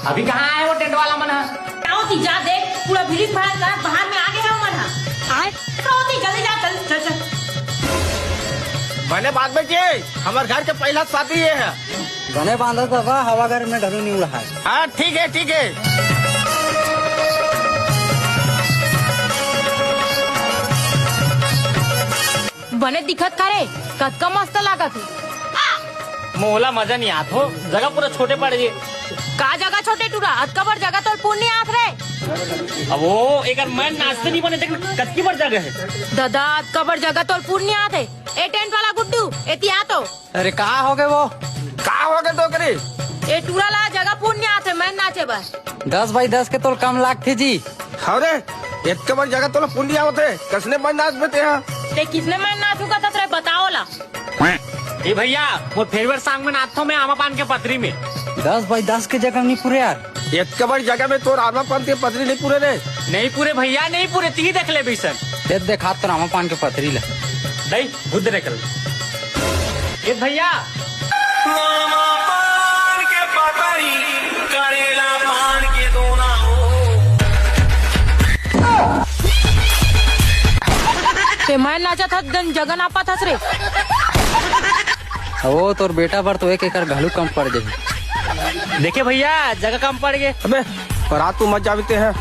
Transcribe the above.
अभी कहाँ आए वो टेंट वाला मन? होती जा देख पूरा भीड़ बाहर में आगे है मन आए होती जल्दी जा चल चल चल। मैंने बाद में किए हमारे घर के पहला शादी ये है। गने बांधा था हवा घर में घरों नहीं उड़ा है। हाँ ठीक है ठीक है। बने दिखत करे कतका मस्त लागत है। मोहला मजा नहीं आत हो, जगह पूरा छोटे पड़ गए। का जगह छोटे टूरा अतका बड़ जगह तो पुण्य आत रे। अब वो एक मैं नाचते नहीं बने देख कतकी बड़ जगह है। दादा अतका बड़ जगह तो पुण्य आत है। ए टेंट वाला गुड्डू एती आ तो। अरे कहाँ हो गए वो? कहा हो गए तो करी? ए टूरा ला जगह पुण्य आत है मैं नाचे बस। 10 बाई 10 के तो कम लाख थे जी। अरे एक बार जगह तो पुण्य होते कसने बन नाच में ते किसने मैं नाचू का था बताओ ला। ए भैया वो फेवरेट सॉन्ग में नाचता हूँ मैं आमा पान के पथरी में। 10 बाई 10 के जगह नहीं पूरे यार। एक बार जगह में तो रामा पान के पतरी नहीं पूरे रे। नहीं पूरे भैया नहीं पूरे, ती देख ले बेसन। देख देखा तो रामा पान के पथरी ले नहीं बुद्ध रे कल ए भैया ते मैं नाचा था जगह नापा था रे। वो तोर बेटा पर तो 1 एकड़ घलू कम पड़ जाए। देखे भैया जगह कम पड़ गए। अबे पर तू मत जाते हैं।